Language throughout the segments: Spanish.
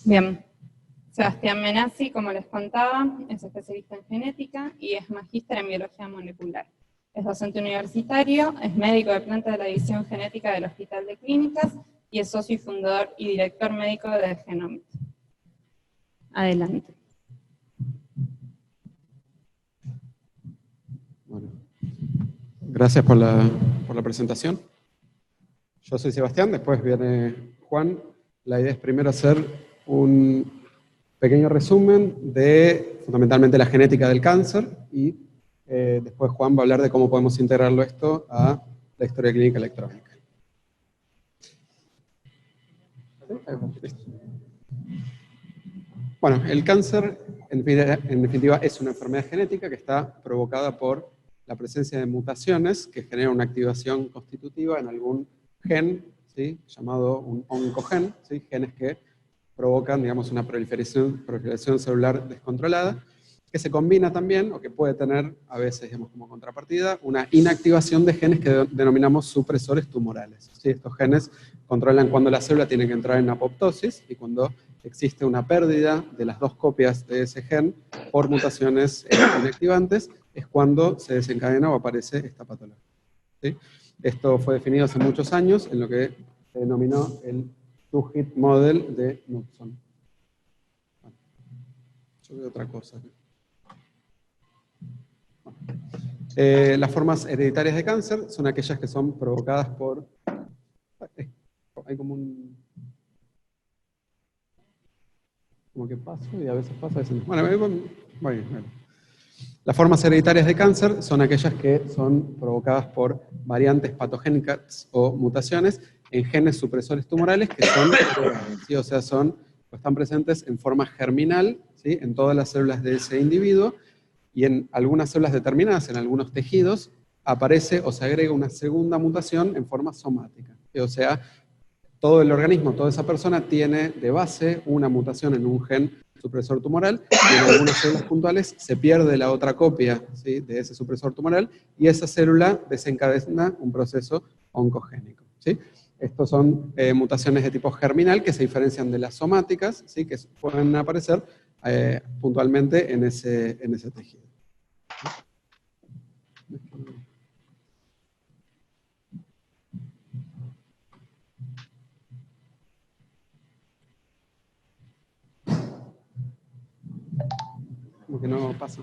Bien. Sebastián Menazzi, como les contaba, es especialista en genética y es magíster en biología molecular. Es docente universitario, es médico de planta de la división genética del Hospital de Clínicas y es socio y fundador y director médico de Genomics. Adelante. Bueno, gracias por la presentación. Yo soy Sebastián, después viene Juan. La idea es primero hacer un pequeño resumen de fundamentalmente la genética del cáncer y después Juan va a hablar de cómo podemos integrarlo esto a la historia clínica electrónica. Bueno, el cáncer en definitiva es una enfermedad genética que está provocada por la presencia de mutaciones que generan una activación constitutiva en algún gen, ¿sí?, llamado un oncogen, ¿sí?, genes que provocan, digamos, una proliferación celular descontrolada, que se combina también, o que puede tener, a veces, digamos, como contrapartida, una inactivación de genes que denominamos supresores tumorales, ¿sí? Estos genes controlan cuando la célula tiene que entrar en apoptosis, y cuando existe una pérdida de las dos copias de ese gen por mutaciones inactivantes, es cuando se desencadena o aparece esta patología, ¿sí? Esto fue definido hace muchos años en lo que se denominó el Two-Hit Model de Knudson. Bueno, yo veo otra cosa. Bueno. Las formas hereditarias de cáncer son aquellas que son provocadas por... Hay como un... como que pasa y a veces pasa, a veces no. Bueno. Las formas hereditarias de cáncer son aquellas que son provocadas por variantes patogénicas o mutaciones en genes supresores tumorales que son heredables, ¿sí? O sea, están presentes en forma germinal, ¿sí?, en todas las células de ese individuo, y en algunas células determinadas, en algunos tejidos, aparece o se agrega una segunda mutación en forma somática, ¿sí? O sea, todo el organismo, toda esa persona tiene de base una mutación en un gen supresor tumoral, y en algunas células puntuales se pierde la otra copia, ¿sí?, de ese supresor tumoral, y esa célula desencadena un proceso oncogénico, ¿sí? Estos son mutaciones de tipo germinal que se diferencian de las somáticas, ¿sí?, que pueden aparecer puntualmente en ese tejido. Como que no pasa.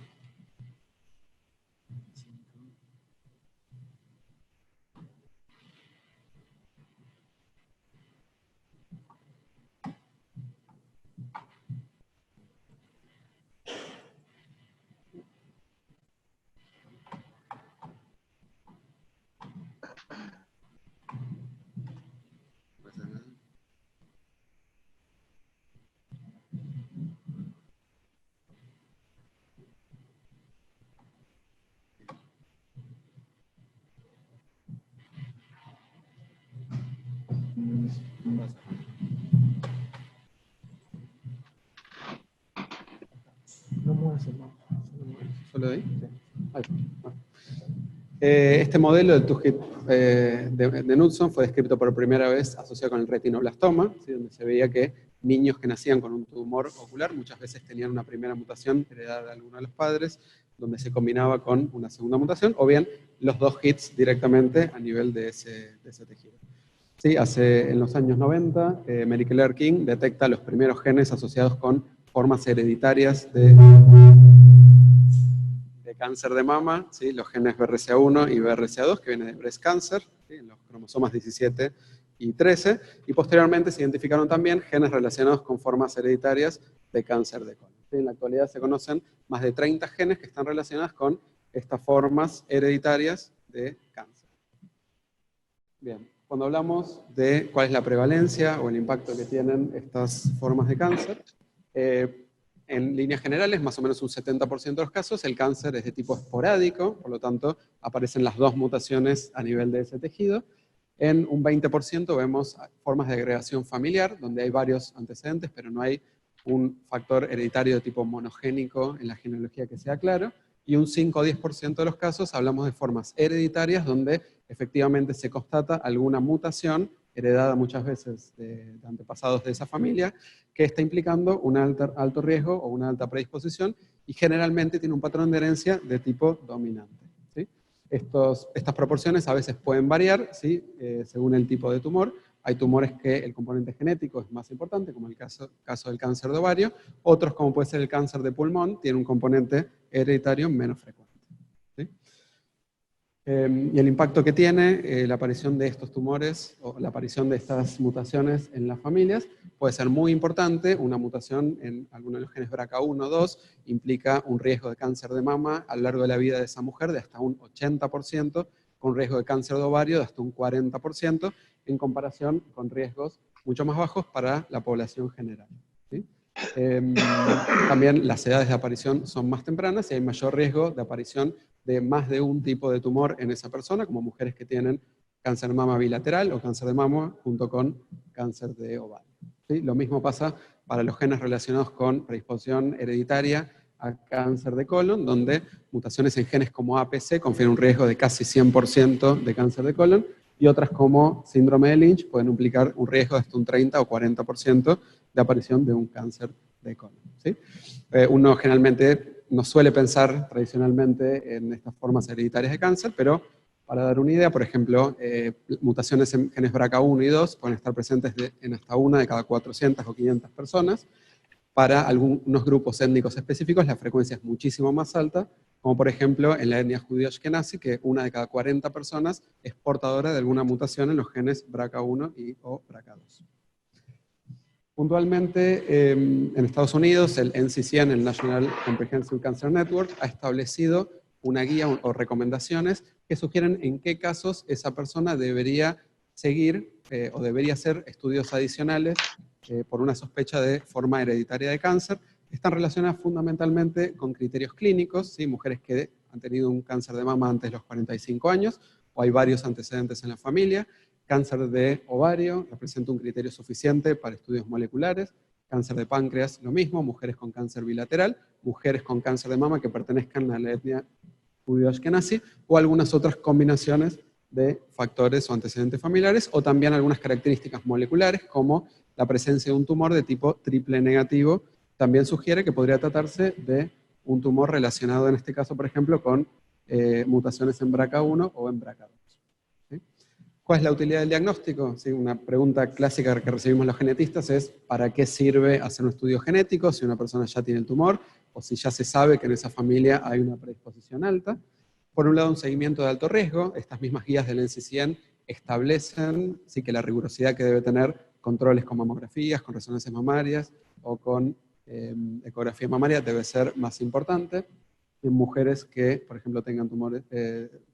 ¿Solo de ahí? Este modelo del Two-Hit de Knudson fue descrito por primera vez asociado con el retinoblastoma, ¿sí?, donde se veía que niños que nacían con un tumor ocular muchas veces tenían una primera mutación heredada de alguno de los padres, donde se combinaba con una segunda mutación, o bien los dos hits directamente a nivel de ese tejido. Sí, en los años 90, Mary Claire King detecta los primeros genes asociados con formas hereditarias de cáncer de mama, ¿sí?, los genes BRCA1 y BRCA2, que vienen de breast cancer, ¿sí?, en los cromosomas 17 y 13, y posteriormente se identificaron también genes relacionados con formas hereditarias de cáncer de colon. ¿Sí? En la actualidad se conocen más de 30 genes que están relacionadas con estas formas hereditarias de cáncer. Bien, cuando hablamos de cuál es la prevalencia o el impacto que tienen estas formas de cáncer, en líneas generales, más o menos un 70% de los casos, el cáncer es de tipo esporádico, por lo tanto, aparecen las dos mutaciones a nivel de ese tejido. En un 20% vemos formas de agregación familiar, donde hay varios antecedentes, pero no hay un factor hereditario de tipo monogénico en la genealogía que sea claro. Y un 5 o 10% de los casos hablamos de formas hereditarias, donde efectivamente se constata alguna mutación heredada muchas veces de antepasados de esa familia, que está implicando un alto riesgo o una alta predisposición, y generalmente tiene un patrón de herencia de tipo dominante, ¿sí? Estas proporciones a veces pueden variar, ¿sí? Según el tipo de tumor. Hay tumores que el componente genético es más importante, como el caso del cáncer de ovario. Otros, como puede ser el cáncer de pulmón, tienen un componente hereditario menos frecuente, ¿sí? Y el impacto que tiene la aparición de estos tumores o la aparición de estas mutaciones en las familias puede ser muy importante. Una mutación en alguno de los genes BRCA1 o 2 implica un riesgo de cáncer de mama a lo largo de la vida de esa mujer de hasta un 80%, con riesgo de cáncer de ovario de hasta un 40%, en comparación con riesgos mucho más bajos para la población general, ¿sí? También las edades de aparición son más tempranas y hay mayor riesgo de aparición de más de un tipo de tumor en esa persona, como mujeres que tienen cáncer de mama bilateral o cáncer de mama junto con cáncer de ovario, ¿sí? Lo mismo pasa para los genes relacionados con predisposición hereditaria a cáncer de colon, donde mutaciones en genes como APC confieren un riesgo de casi 100% de cáncer de colon, y otras como síndrome de Lynch pueden implicar un riesgo de hasta un 30 o 40% de aparición de un cáncer de colon, ¿sí? Uno generalmente no suele pensar tradicionalmente en estas formas hereditarias de cáncer, pero para dar una idea, por ejemplo, mutaciones en genes BRCA1 y 2 pueden estar presentes en hasta una de cada 400 o 500 personas. Para algunos grupos étnicos específicos la frecuencia es muchísimo más alta, como por ejemplo en la etnia judía ashkenazi, que una de cada 40 personas es portadora de alguna mutación en los genes BRCA1 o BRCA2. Puntualmente, en Estados Unidos, el NCCN, el National Comprehensive Cancer Network, ha establecido una guía o recomendaciones que sugieren en qué casos esa persona debería seguir o debería hacer estudios adicionales por una sospecha de forma hereditaria de cáncer. Están relacionadas fundamentalmente con criterios clínicos, ¿sí? Mujeres que han tenido un cáncer de mama antes de los 45 años, o hay varios antecedentes en la familia. Cáncer de ovario representa un criterio suficiente para estudios moleculares. Cáncer de páncreas, lo mismo. Mujeres con cáncer bilateral, mujeres con cáncer de mama que pertenezcan a la etnia judío-ashkenazi, o algunas otras combinaciones de factores o antecedentes familiares, o también algunas características moleculares, como la presencia de un tumor de tipo triple negativo, también sugiere que podría tratarse de un tumor relacionado, en este caso, por ejemplo, con mutaciones en BRCA1 o en BRCA2. ¿Sí? ¿Cuál es la utilidad del diagnóstico? Sí, una pregunta clásica que recibimos los genetistas es ¿para qué sirve hacer un estudio genético si una persona ya tiene el tumor o si ya se sabe que en esa familia hay una predisposición alta? Por un lado, un seguimiento de alto riesgo. Estas mismas guías del NCCN establecen sí, que la rigurosidad que debe tener controles con mamografías, con resonancias mamarias o con ecografía mamaria debe ser más importante. En mujeres que, por ejemplo, tengan tumores,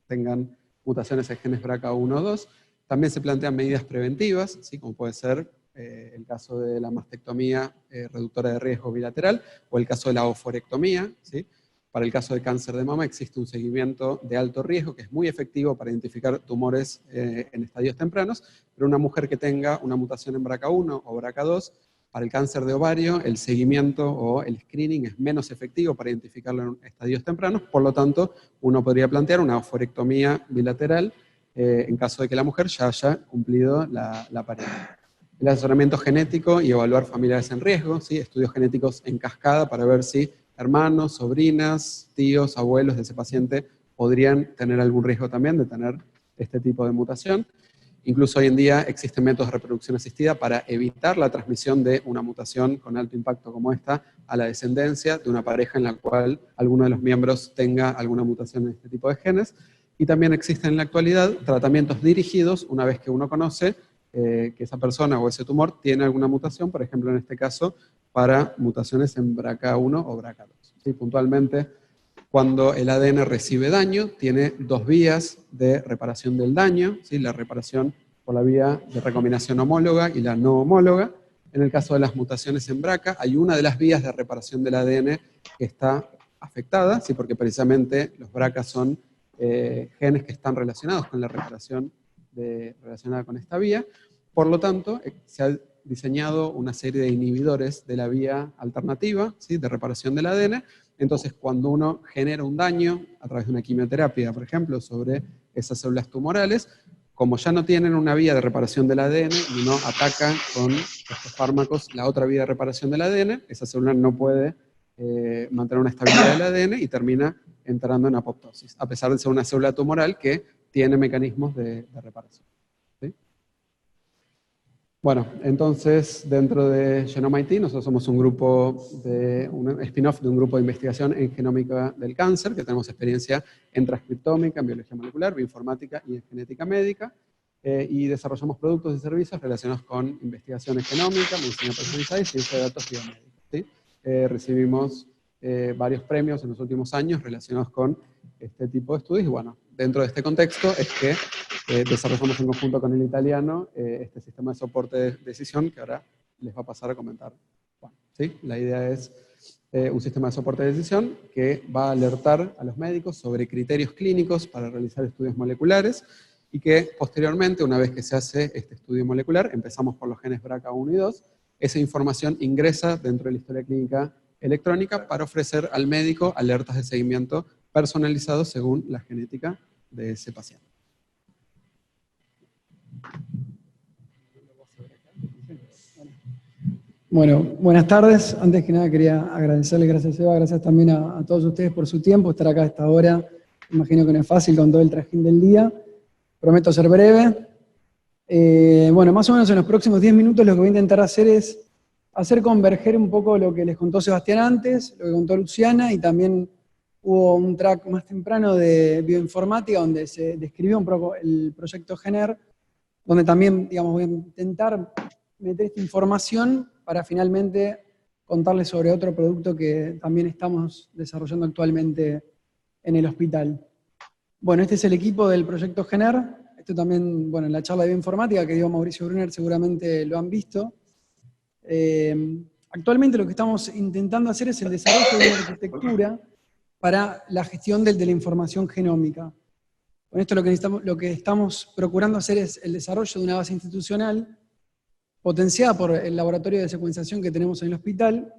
tengan mutaciones en genes BRCA1 o 2. También se plantean medidas preventivas, ¿sí? Como puede ser el caso de la mastectomía reductora de riesgo bilateral o el caso de la oforectomía, ¿sí? Para el caso de cáncer de mama existe un seguimiento de alto riesgo que es muy efectivo para identificar tumores en estadios tempranos, pero una mujer que tenga una mutación en BRCA1 o BRCA2, para el cáncer de ovario el seguimiento o el screening es menos efectivo para identificarlo en estadios tempranos, por lo tanto uno podría plantear una oforectomía bilateral en caso de que la mujer ya haya cumplido la pareja. El asesoramiento genético y evaluar familiares en riesgo, ¿sí? Estudios genéticos en cascada para ver si hermanos, sobrinas, tíos, abuelos de ese paciente podrían tener algún riesgo también de tener este tipo de mutación. Incluso hoy en día existen métodos de reproducción asistida para evitar la transmisión de una mutación con alto impacto como esta a la descendencia de una pareja en la cual alguno de los miembros tenga alguna mutación en este tipo de genes. Y también existen en la actualidad tratamientos dirigidos una vez que uno conoce que esa persona o ese tumor tiene alguna mutación, por ejemplo en este caso para mutaciones en BRCA1 o BRCA2. ¿Sí? Puntualmente, cuando el ADN recibe daño, tiene dos vías de reparación del daño, ¿sí? La reparación por la vía de recombinación homóloga y la no homóloga. En el caso de las mutaciones en BRCA, hay una de las vías de reparación del ADN que está afectada, ¿sí? Porque precisamente los BRCA son genes que están relacionados con la reparación relacionada con esta vía. Por lo tanto, se ha diseñado una serie de inhibidores de la vía alternativa, ¿sí? De reparación del ADN. Entonces, cuando uno genera un daño a través de una quimioterapia, por ejemplo, sobre esas células tumorales, como ya no tienen una vía de reparación del ADN y no atacan con estos fármacos la otra vía de reparación del ADN, esa célula no puede mantener una estabilidad del ADN y termina entrando en apoptosis, a pesar de ser una célula tumoral que tiene mecanismos de reparación. ¿Sí? Bueno, entonces, dentro de Genome IT, nosotros somos un grupo un spin-off de un grupo de investigación en genómica del cáncer, que tenemos experiencia en transcriptómica, en biología molecular, bioinformática y en genética médica, y desarrollamos productos y servicios relacionados con investigación genómica, medicina personalizada y ciencia de datos biomédicos. ¿Sí? Recibimos varios premios en los últimos años relacionados con este tipo de estudios, y bueno, dentro de este contexto es que desarrollamos en conjunto con el italiano este sistema de soporte de decisión que ahora les va a pasar a comentar. Bueno, ¿sí? La idea es un sistema de soporte de decisión que va a alertar a los médicos sobre criterios clínicos para realizar estudios moleculares y que posteriormente, una vez que se hace este estudio molecular, empezamos por los genes BRCA1 y 2, esa información ingresa dentro de la historia clínica electrónica para ofrecer al médico alertas de seguimiento personalizados según la genética de ese paciente. Bueno, buenas tardes. Antes que nada quería agradecerles, gracias Eva, gracias también a todos ustedes por su tiempo, estar acá a esta hora. Imagino que no es fácil con todo el trajín del día. Prometo ser breve. Bueno, más o menos en los próximos 10 minutos lo que voy a intentar hacer es hacer converger un poco lo que les contó Sebastián antes, lo que contó Luciana, y también hubo un track más temprano de bioinformática donde se describió un poco el proyecto GENER, donde también, digamos, voy a intentar meter esta información para finalmente contarles sobre otro producto que también estamos desarrollando actualmente en el hospital. Bueno, este es el equipo del proyecto GENER. Esto también, bueno, en la charla de bioinformática que dio Mauricio Brunner seguramente lo han visto. Actualmente lo que estamos intentando hacer es el desarrollo de una arquitectura para la gestión de la información genómica. Con esto lo que estamos procurando hacer es el desarrollo de una base institucional potenciada por el laboratorio de secuenciación que tenemos en el hospital.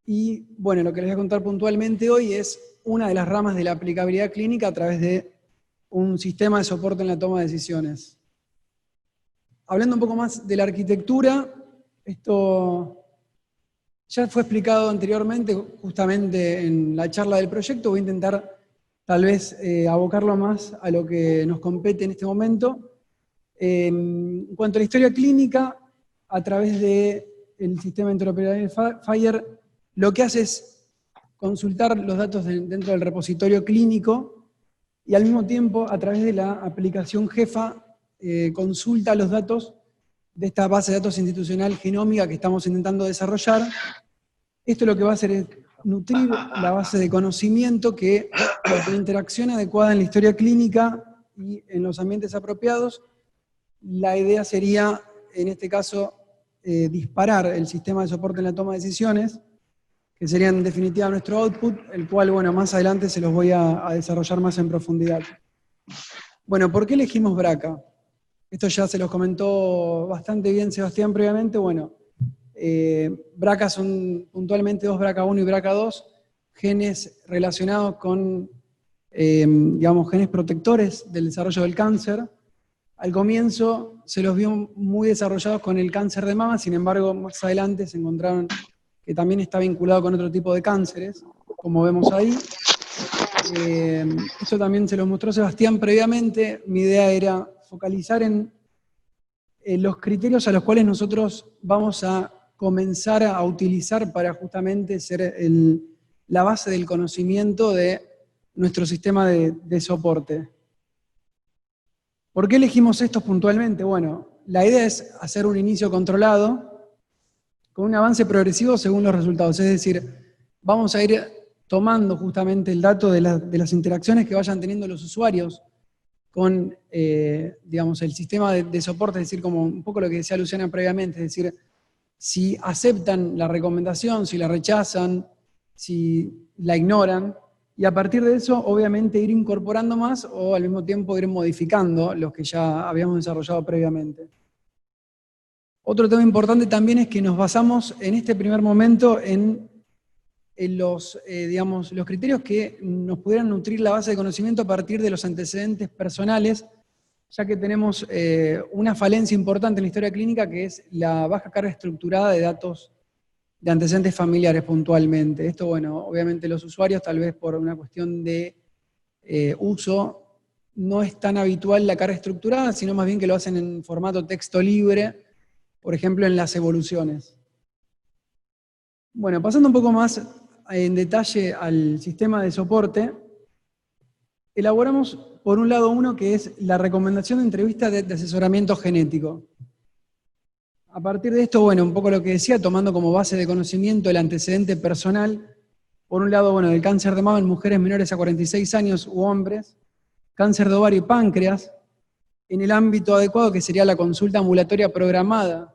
Y bueno, lo que les voy a contar puntualmente hoy es una de las ramas de la aplicabilidad clínica a través de un sistema de soporte en la toma de decisiones. Hablando un poco más de la arquitectura, esto ya fue explicado anteriormente, justamente en la charla del proyecto. Voy a intentar tal vez abocarlo más a lo que nos compete en este momento. En cuanto a la historia clínica, a través del sistema interoperable FHIR, lo que hace es consultar los datos dentro del repositorio clínico y al mismo tiempo, a través de la aplicación GEFA, consulta los datos de esta base de datos institucional genómica que estamos intentando desarrollar. Esto lo que va a hacer es nutrir la base de conocimiento que, por interacción adecuada en la historia clínica y en los ambientes apropiados, la idea sería, en este caso, disparar el sistema de soporte en la toma de decisiones, que sería en definitiva nuestro output, el cual, bueno, más adelante se los voy a desarrollar más en profundidad. Bueno, ¿por qué elegimos BRCA? Esto ya se los comentó bastante bien Sebastián previamente. Bueno, BRCA son puntualmente dos BRCA1 y BRCA2, genes relacionados con, digamos, genes protectores del desarrollo del cáncer. Al comienzo se los vio muy desarrollados con el cáncer de mama, sin embargo, más adelante se encontraron que también está vinculado con otro tipo de cánceres, como vemos ahí. Esto también se lo mostró Sebastián previamente. Mi idea era focalizar en los criterios a los cuales nosotros vamos a comenzar a utilizar para justamente ser la base del conocimiento de nuestro sistema de soporte. ¿Por qué elegimos estos puntualmente? Bueno, la idea es hacer un inicio controlado con un avance progresivo según los resultados. Es decir, vamos a ir tomando justamente el dato de las interacciones que vayan teniendo los usuarios con, digamos, el sistema de soporte, es decir, como un poco lo que decía Luciana previamente, es decir, si aceptan la recomendación, si la rechazan, si la ignoran, y a partir de eso, obviamente, ir incorporando más o al mismo tiempo ir modificando los que ya habíamos desarrollado previamente. Otro tema importante también es que nos basamos en este primer momento en los criterios que nos pudieran nutrir la base de conocimiento a partir de los antecedentes personales ya que tenemos una falencia importante en la historia clínica, que es la baja carga estructurada de datos de antecedentes familiares puntualmente. Esto, bueno, obviamente los usuarios, tal vez por una cuestión de uso, no es tan habitual la carga estructurada, sino más bien que lo hacen en formato texto libre, por ejemplo, en las evoluciones. Bueno, pasando un poco más en detalle al sistema de soporte, elaboramos, por un lado, uno que es la recomendación de entrevista de asesoramiento genético. A partir de esto, bueno, un poco lo que decía, tomando como base de conocimiento el antecedente personal, por un lado, bueno, del cáncer de mama en mujeres menores a 46 años u hombres, cáncer de ovario y páncreas, en el ámbito adecuado que sería la consulta ambulatoria programada,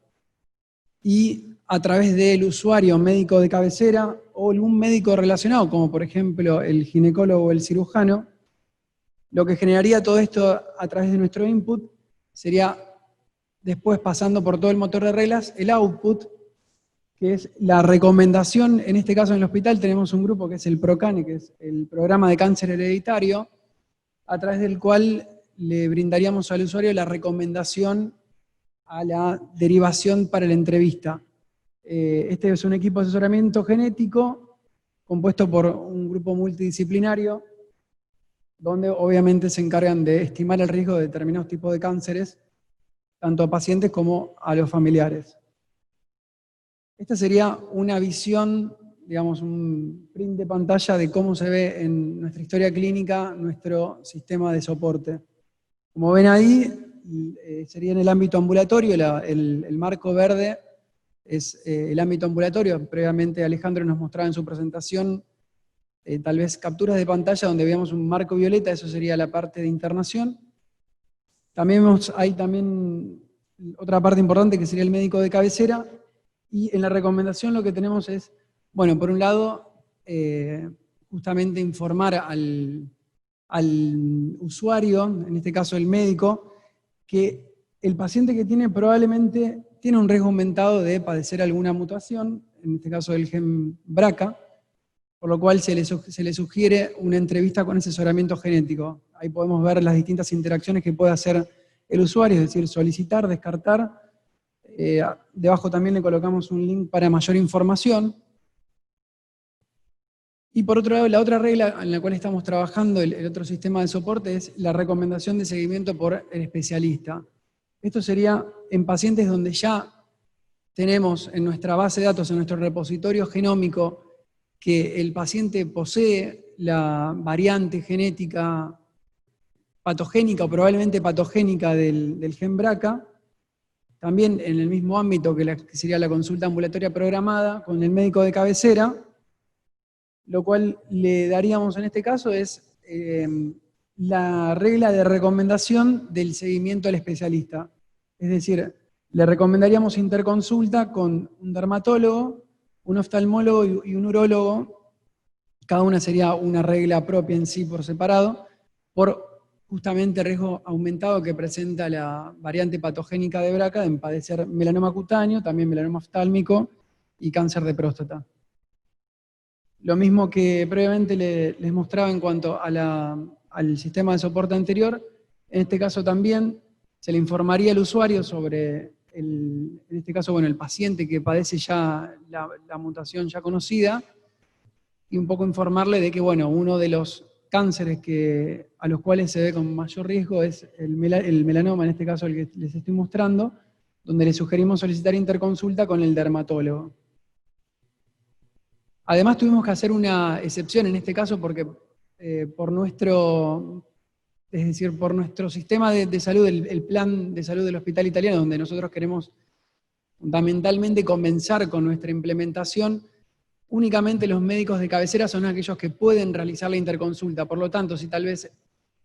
y a través del usuario médico de cabecera o algún médico relacionado, como por ejemplo el ginecólogo o el cirujano. Lo que generaría todo esto a través de nuestro input sería, después pasando por todo el motor de reglas, el output, que es la recomendación. En este caso en el hospital tenemos un grupo que es el PROCANE, que es el Programa de Cáncer Hereditario, a través del cual le brindaríamos al usuario la recomendación a la derivación para la entrevista. Este es un equipo de asesoramiento genético compuesto por un grupo multidisciplinario, donde obviamente se encargan de estimar el riesgo de determinados tipos de cánceres, tanto a pacientes como a los familiares. Esta sería una visión, digamos, un print de pantalla de cómo se ve en nuestra historia clínica nuestro sistema de soporte. Como ven ahí, sería en el ámbito ambulatorio, el marco verde es el ámbito ambulatorio. Previamente Alejandro nos mostraba en su presentación tal vez capturas de pantalla donde veíamos un marco violeta, eso sería la parte de internación. También hay también otra parte importante que sería el médico de cabecera, y en la recomendación lo que tenemos es, bueno, por un lado, justamente informar al usuario, en este caso el médico, que el paciente que tiene probablemente tiene un riesgo aumentado de padecer alguna mutación, en este caso del gen BRCA, por lo cual se le sugiere una entrevista con asesoramiento genético. Ahí podemos ver las distintas interacciones que puede hacer el usuario, es decir, solicitar, descartar. Debajo también le colocamos un link para mayor información. Y por otro lado, la otra regla en la cual estamos trabajando, el otro sistema de soporte, es la recomendación de seguimiento por el especialista. Esto sería en pacientes donde ya tenemos en nuestra base de datos, en nuestro repositorio genómico, que el paciente posee la variante genética patogénica o probablemente patogénica del gen BRCA, también en el mismo ámbito que sería la consulta ambulatoria programada con el médico de cabecera. Lo cual le daríamos en este caso es la regla de recomendación del seguimiento al especialista. Es decir, le recomendaríamos interconsulta con un dermatólogo, un oftalmólogo y un urólogo. Cada una sería una regla propia en sí por separado, por justamente el riesgo aumentado que presenta la variante patogénica de BRCA en padecer melanoma cutáneo, también melanoma oftálmico y cáncer de próstata. Lo mismo que previamente les mostraba en cuanto a al sistema de soporte anterior, en este caso también se le informaría al usuario sobre, en este caso, bueno, el paciente que padece ya la mutación ya conocida, y un poco informarle de que, bueno, uno de los cánceres a los cuales se ve con mayor riesgo es el melanoma, en este caso el que les estoy mostrando, donde le sugerimos solicitar interconsulta con el dermatólogo. Además tuvimos que hacer una excepción en este caso porque por nuestro sistema de salud, el plan de salud del Hospital Italiano, donde nosotros queremos fundamentalmente comenzar con nuestra implementación, únicamente los médicos de cabecera son aquellos que pueden realizar la interconsulta. Por lo tanto, si tal vez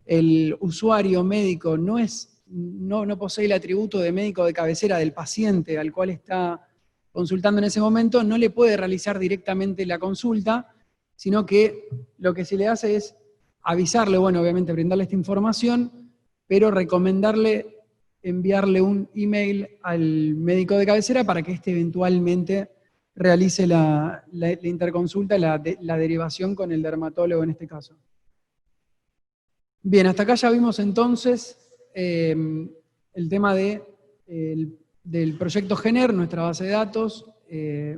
el usuario médico no posee el atributo de médico de cabecera del paciente al cual está consultando en ese momento, no le puede realizar directamente la consulta, sino que lo que se le hace es avisarle, bueno, obviamente brindarle esta información, pero recomendarle enviarle un email al médico de cabecera para que éste eventualmente realice la interconsulta, la derivación con el dermatólogo en este caso. Bien, hasta acá ya vimos entonces el tema del proyecto GENER, nuestra base de datos,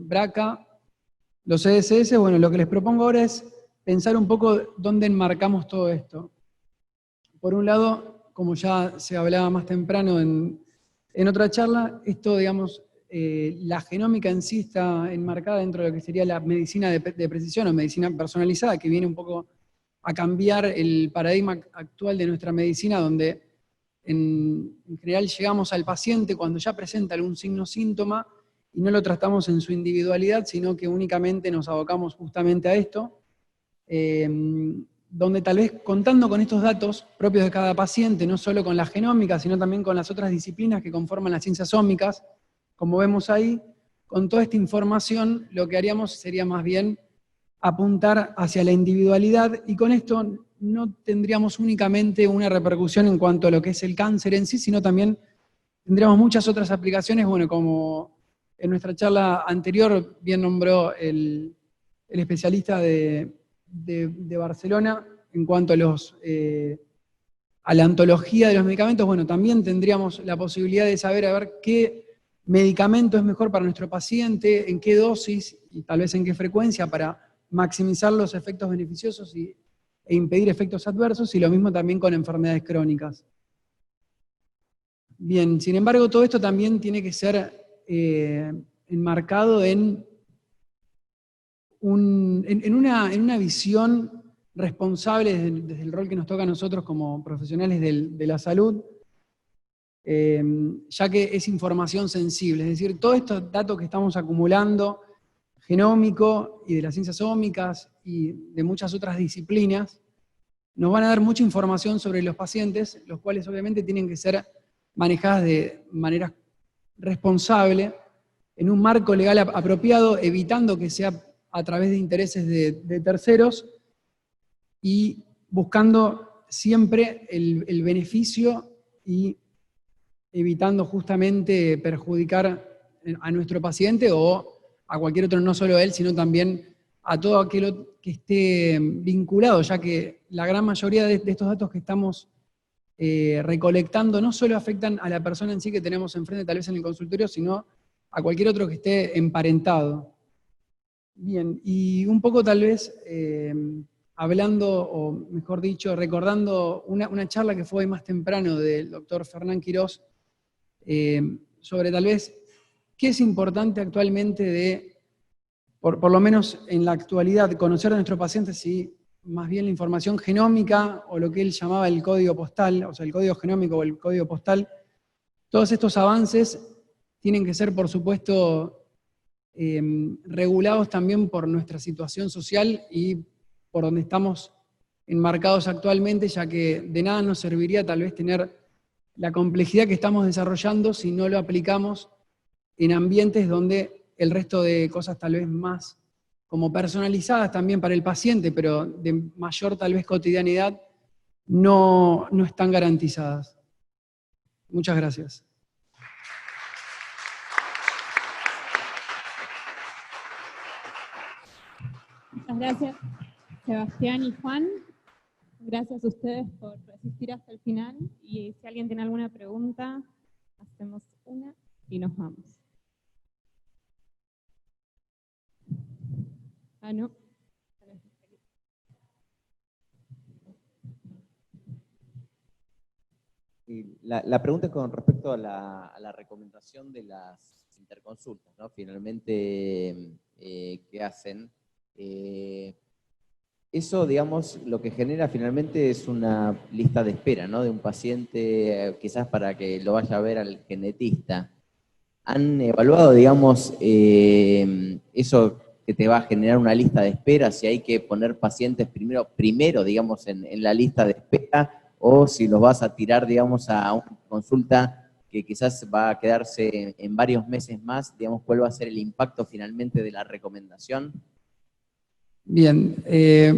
BRCA, los CSS. Bueno, lo que les propongo ahora es pensar un poco dónde enmarcamos todo esto. Por un lado, como ya se hablaba más temprano en otra charla, esto, digamos, la genómica en sí está enmarcada dentro de lo que sería la medicina de precisión o medicina personalizada, que viene un poco a cambiar el paradigma actual de nuestra medicina, donde en general llegamos al paciente cuando ya presenta algún signo o síntoma y no lo tratamos en su individualidad, sino que únicamente nos abocamos justamente a esto, donde tal vez contando con estos datos propios de cada paciente, no solo con la genómica, sino también con las otras disciplinas que conforman las ciencias ómicas, como vemos ahí, con toda esta información lo que haríamos sería más bien apuntar hacia la individualidad, y con esto no tendríamos únicamente una repercusión en cuanto a lo que es el cáncer en sí, sino también tendríamos muchas otras aplicaciones, bueno, como en nuestra charla anterior bien nombró el especialista de Barcelona en cuanto a la ontología de los medicamentos. Bueno, también tendríamos la posibilidad de saber a ver qué medicamento es mejor para nuestro paciente, en qué dosis y tal vez en qué frecuencia para maximizar los efectos beneficiosos e impedir efectos adversos, y lo mismo también con enfermedades crónicas. Bien, sin embargo, todo esto también tiene que ser enmarcado en una visión responsable desde el rol que nos toca a nosotros como profesionales de la salud, ya que es información sensible, es decir, todos estos datos que estamos acumulando, genómico y de las ciencias ómicas y de muchas otras disciplinas, nos van a dar mucha información sobre los pacientes, los cuales obviamente tienen que ser manejadas de manera responsable, en un marco legal apropiado, evitando que sea a través de intereses de terceros, y buscando siempre el beneficio y evitando justamente perjudicar a nuestro paciente o a cualquier otro, no solo a él, sino también a todo aquel que esté vinculado, ya que la gran mayoría de estos datos que estamos recolectando no solo afectan a la persona en sí que tenemos enfrente, tal vez en el consultorio, sino a cualquier otro que esté emparentado. Bien, y un poco tal vez hablando, o mejor dicho, recordando una charla que fue hoy más temprano del doctor Fernán Quirós, sobre tal vez qué es importante actualmente por lo menos en la actualidad, conocer a nuestros pacientes, si más bien la información genómica o lo que él llamaba el código postal, o sea, el código genómico o el código postal. Todos estos avances tienen que ser, por supuesto, regulados también por nuestra situación social y por donde estamos enmarcados actualmente, ya que de nada nos serviría tal vez tener la complejidad que estamos desarrollando si no lo aplicamos en ambientes donde el resto de cosas tal vez más como personalizadas también para el paciente, pero de mayor tal vez cotidianidad, no están garantizadas. Muchas gracias. Muchas gracias, Sebastián y Juan. Gracias a ustedes por resistir hasta el final. Y si alguien tiene alguna pregunta, hacemos una y nos vamos. No. La pregunta es con respecto a la recomendación de las interconsultas, ¿no? Finalmente, ¿qué hacen? Eso, digamos, lo que genera finalmente es una lista de espera, ¿no? De un paciente, quizás para que lo vaya a ver al genetista. ¿Han evaluado, digamos, eso que te va a generar una lista de espera, si hay que poner pacientes primero digamos, en la lista de espera, o si los vas a tirar, digamos, a una consulta que quizás va a quedarse en varios meses más, digamos, cuál va a ser el impacto finalmente de la recomendación? Bien,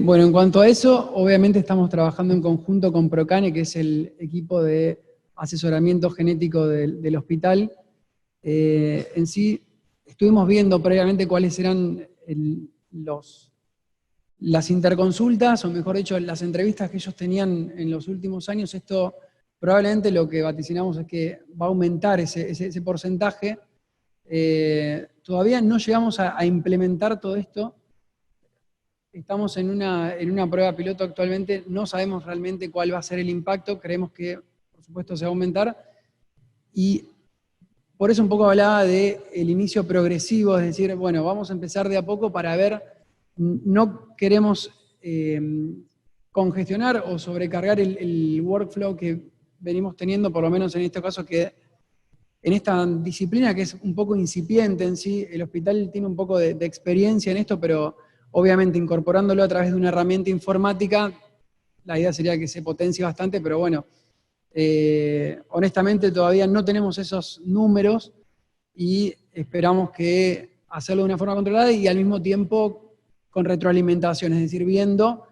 bueno, en cuanto a eso, obviamente estamos trabajando en conjunto con Procane, que es el equipo de asesoramiento genético del hospital. En sí, estuvimos viendo previamente cuáles eran las interconsultas, o mejor dicho, las entrevistas que ellos tenían en los últimos años. Esto probablemente lo que vaticinamos es que va a aumentar ese porcentaje. Todavía no llegamos a implementar todo esto. Estamos en una prueba piloto actualmente, no sabemos realmente cuál va a ser el impacto, creemos que, por supuesto, se va a aumentar, y por eso un poco hablaba del inicio progresivo, es decir, bueno, vamos a empezar de a poco para ver, no queremos congestionar o sobrecargar el workflow que venimos teniendo, por lo menos en este caso, que en esta disciplina que es un poco incipiente en sí, el hospital tiene un poco de experiencia en esto, pero obviamente incorporándolo a través de una herramienta informática, la idea sería que se potencie bastante, pero bueno, honestamente todavía no tenemos esos números y esperamos que hacerlo de una forma controlada y al mismo tiempo con retroalimentación, es decir, viendo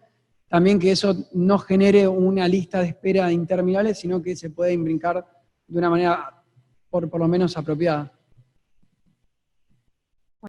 también que eso no genere una lista de espera interminable, sino que se pueda imbricar de una manera por lo menos apropiada.